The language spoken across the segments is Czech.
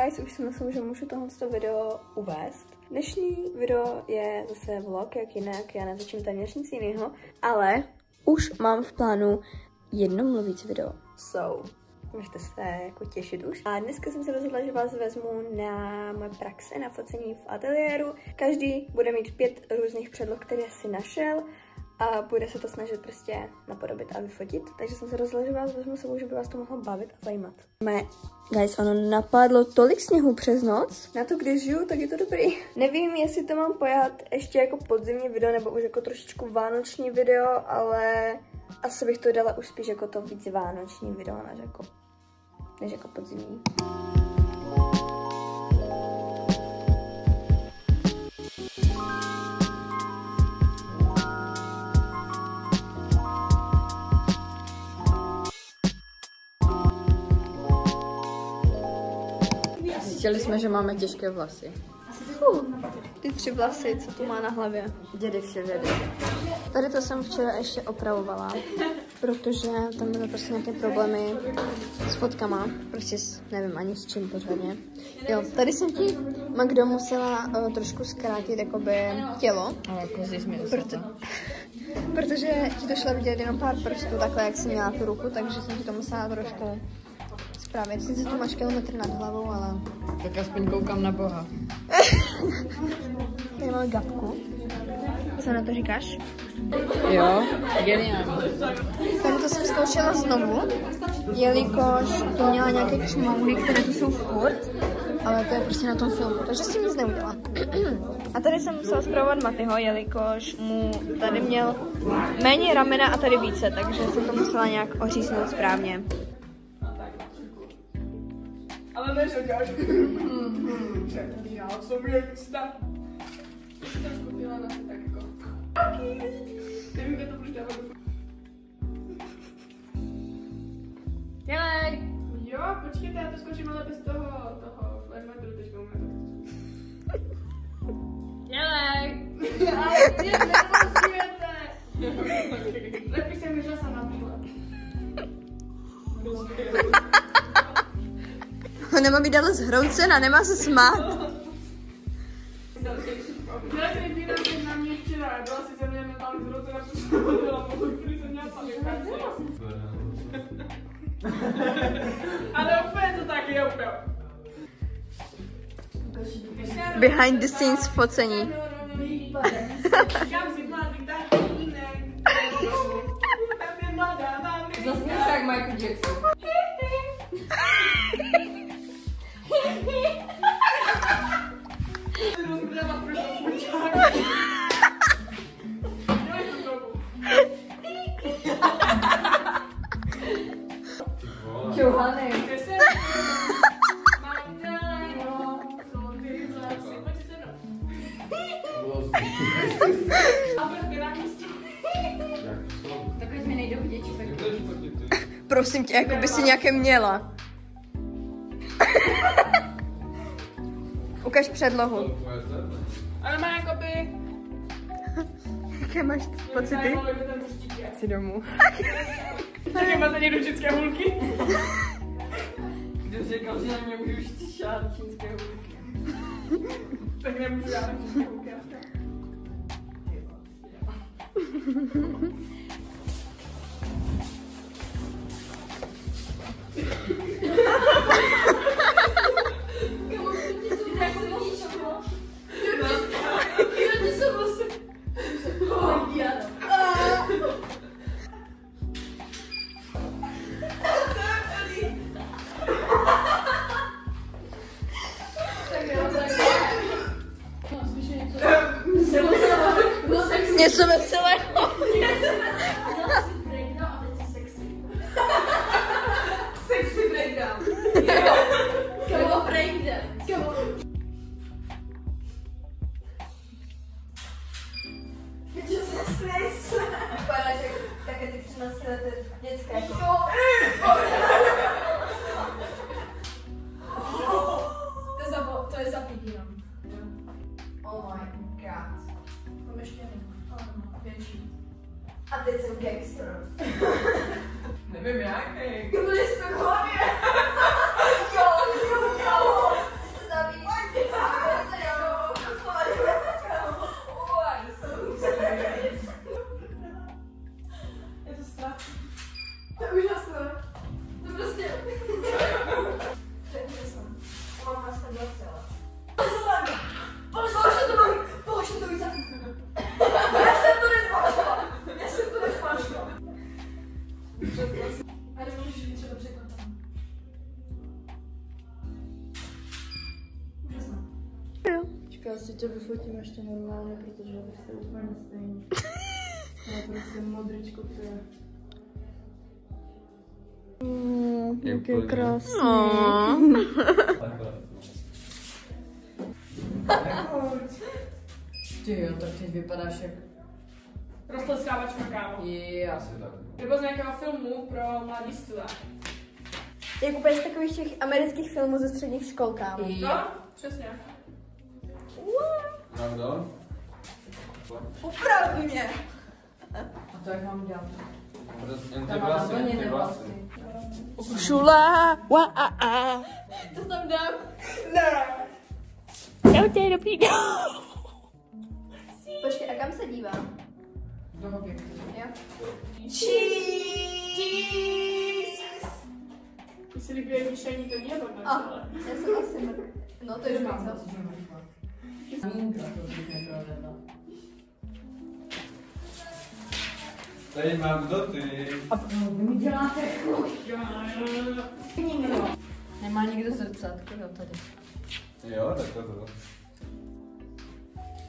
guys, už si myslím, že můžu tohle video uvést. Dnešní video je zase vlog, jak jinak, já netočím téměř nic jiného, ale už mám v plánu jedno mluvící video. So, můžete se jako těšit už. A dneska jsem se rozhodla, že vás vezmu na moje praxe, na focení v ateliéru. Každý bude mít 5 různých předloh, které si našel. A bude se to snažit prostě napodobit a vyfotit. Takže jsem se rozhodla, že vás vezmu sebou, že by vás to mohlo bavit a zajímat. Guys, ono napadlo tolik sněhu přes noc. Na to, když žiju, tak je to dobrý. Nevím, jestli to mám pojat ještě jako podzimní video, nebo už jako trošičku vánoční video, ale asi bych to dala už spíš jako to víc vánoční video, než jako podzimní. Zjistili jsme, že máme těžké vlasy. Ty 3 vlasy, co tu má na hlavě. Dědy vše vědy. Tady to jsem včera ještě opravovala, protože tam byly prostě nějaké problémy s fotkama, prostě nevím ani s čím pořádně. Jo, tady jsem ti, Magdo, musela trošku zkrátit jakoby tělo. Ale jako protože ti to šlo vidět jenom pár prstů, takhle jak jsi měla tu ruku, takže jsem ti to musela trošku spravit. Sice tu máš kilometr nad hlavou, ale... Tak aspoň koukám na Boha. Tady máme Gabku. Co na to říkáš? Jo, geniální. Tady to jsem zkoušela znovu, jelikož to měla nějaké čmoudy, které tu jsou furt, ale to je prostě na tom filmu, takže s tím nic neudělám. A tady jsem musela zpravovat Matyho, jelikož mu tady měl méně ramena a tady více, takže jsem to musela nějak oříznout správně. Ale neříkáš, já jsem jistá. Jsi trošku byla na to tak jako... Nevím, kde to budeš dávat do... Jelek! Jo, počkejte, já to skočím ale bez toho flegmatru teďka moment. Jelek! Ale mě nemusíte! Lepí se mi, že jsem nabíla. On nemá být ale zhroucena, nemá se smát. Já jsem jediná, že na mě včera, byla si ze mě mentálně zrozena, protože jsem hodila mohu, který jsem měla sami ale úplně to taky je úplně. Behind the scenes focení. Zase se jak Michael Jackson. Čouhanej. Tak ať mi nejdou děti. Prosím tě, jako by si nějaké měla. Ukaž předlohu. Ale má jakoby... Jaké máš pocity? Chci domů. Taky máte někdo české hulky? Kdo říkal, že na mě můžu štíšát čínské hulky? Tak nemůžu já na české hulky. Něco veselého. Sexy breakdown. Kamo breakdown. Vypadáš jak také ty 13leté dětské. To je za pětinu. Oh my god. Mám ještě větší. A teď jsem gangster. Nevím jaký. To bude Stockholmě. Jo. to vyfotím ještě normálně, protože vy jste úplně stejný. Ale prostě modričko, to je... Jak je krásný. Ty jo, tak teď vypadáš jak... Roztleskávačka, kámo. Asi tak. Nebo z nějakého filmu pro mladistvé. Jak úplně z takových těch amerických filmů ze středních škol, kámo. No, přesně. Pravda? Opravdu mě. A to jak mám dělat? Jen ty Tam má vlasy, plně ty vlasy. Šula, wa a. To tam dám. Ne. Jo, to je dobrý. Počkej, a kam se dívám? Do objektu. Jo. Ty si líbí myšlení, to mě nebo Já jsem asi mrk. No to je dobrý, co? Zmínka to vznikne pravidla. Tady mám kdo ty. A vy mi děláte Nemá nikdo zrcátko, jo, tady. Jo, tak to.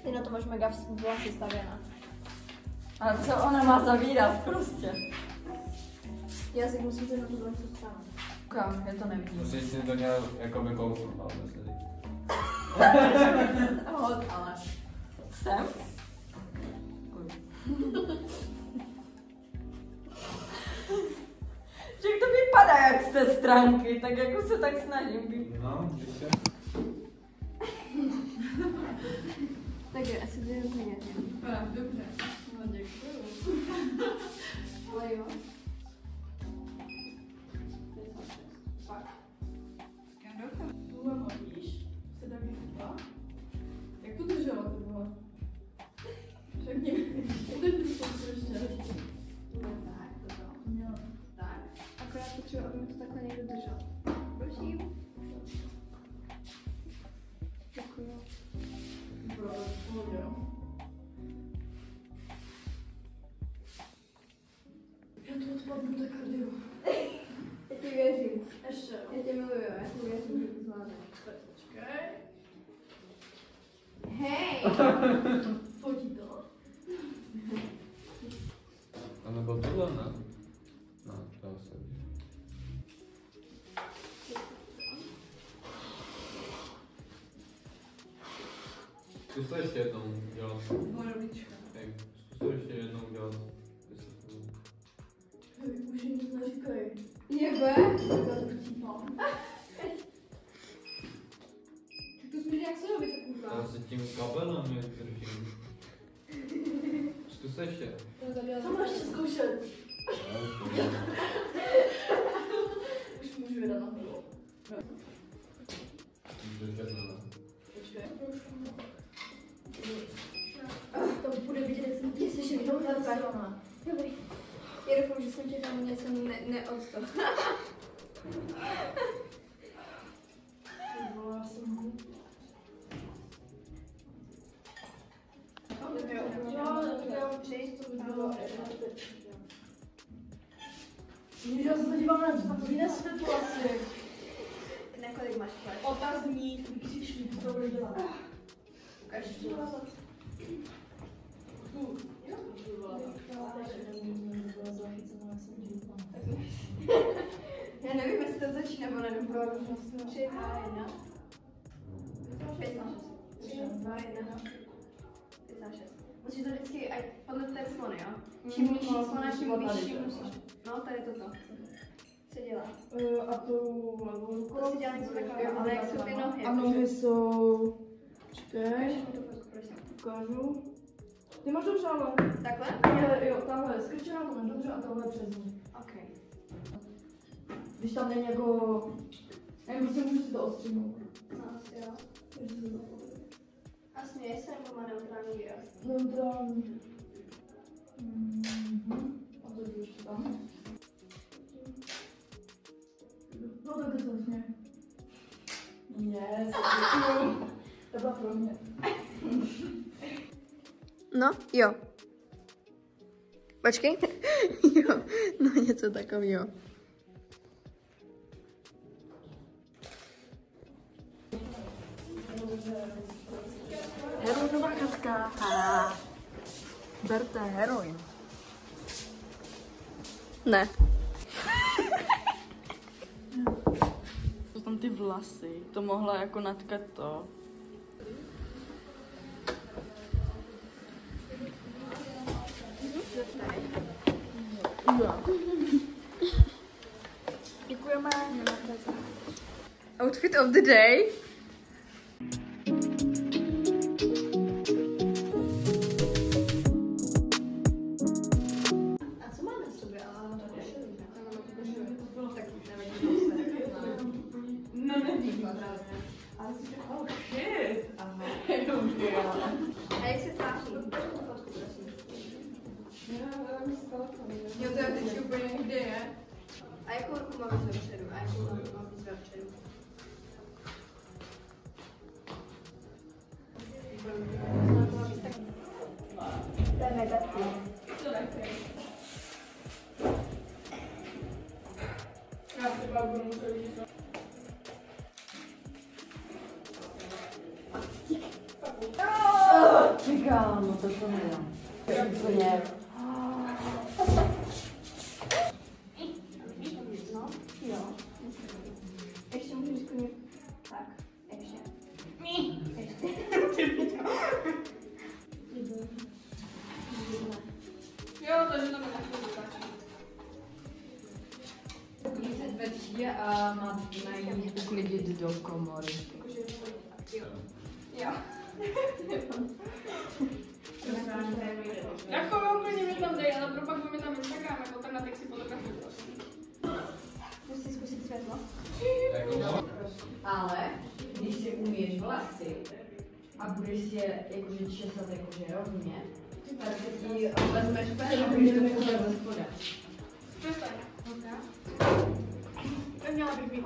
Ty na to máš mega vlasy stavěná. A co ona má za výraz prostě? Já si musím že na to vlasy stávat. Koukám, já to nevidím. Musíš si to nějak jako by kousnout, ale myslím. Hod, ale. Jsem? Jak to vypadá jak z té stránky, tak jako se tak snažím být. No, ještě. Tak jo, asi to je úplně. Dobře. No děkuju. Ale jo. Tuhle mladíš, se tak vychutla. Jak to držela to bylo? Řekni mi, teď to ještě. Tak, toto. Tak. Akorát potřebuji, aby mi to takhle někdo držel. Prosím. Děkuju. Já to odpadnu tak kardio. Já ti věřím. Ještě. Já tě miluju, já ti věřím, že to zvládneš. Počkej. Hej! Fotí to. A nebo tohle, ne? No, to asi. Zkus to ještě jednou dělat. Moje ručička. Hej, zkus to ještě jednou dělat. Už jim nic neříkej. Jebe? Takhle to chcípám. Tak to jsme nějak se doby tak Já kurva. se tím kabelem je držím. Zkus to ještě. Co máš ještě zkoušet? Už můžu jedat na to. Počkej. To bude vidět, jak jsem tě slyšel, to bude zajímavé. Dobrý. Já doufám, že jsem tě tam něco neodstal. Já se dívám na jiné světlo asi. Na kolik máš flash? Otazník, vykřičník, co to bude dělat. Ukaž. Já nevím, jestli to začíná, nebo nevím. 3, 2, 1. 5 na 6. 3, 2, 1. 5 na 6. Musíš to vždycky, ať podle té slony, jo? Čím nižší slona, tím vyšší musíš. No, tady toto. Co dělá? A tu levou rukou. To si dělá něco takového, ale jak jsou ty nohy? A nohy jsou... Počkej, Ukaž mi to fotku, prosím. ukážu. Ty máš dobře, ale... Takhle? Jo, tahle, skrčená to máš dobře a tohle přes ní. OK. Když tam není jako... Nevím, prostě můžu si to ostřihnout. No, asi jo. A směje se, nebo má neutrální výraz? Neutrální. A to je ještě tam. No tak to se směje. Yes, to byla pro mě. No, jo. Počkej. Jo, no něco takového. Heroinová kapka. Berte heroin. Ne. To tam ty vlasy, to mohla jako natkat to. Děkujeme. Outfit of the day. A co má na sobě? Ale mám to košili. Tak nevím. No nevím. Ale si to, oh shit. Aha. A jak se tváří? Ukaž tu fotku, prosím. Jo, to je vždycky úplně někde je. A jakou ruku mám víc vepředu? A jakou mám víc vepředu? To je negativ. Já si pak budu muset jít. Říkám, no to nedám. To je úplně... No, jo. Ještě můžu sklonit. Tak, ještě. Jo, takže to mi nechci stačí. Uklízet ve třídě a mají uklidit do komory. Jo. Jako úplně mi tam dej, ale propaguj mi tam Instagram, jako ten na si fotografii prostě. Musíš zkusit světlo. Jako Ale když si umíš vlasy a budeš si je jakože česat jakože rovně, tak se ti vezmeš pen a budeš to používat ze spoda. Přestaň. Neměla bych mít.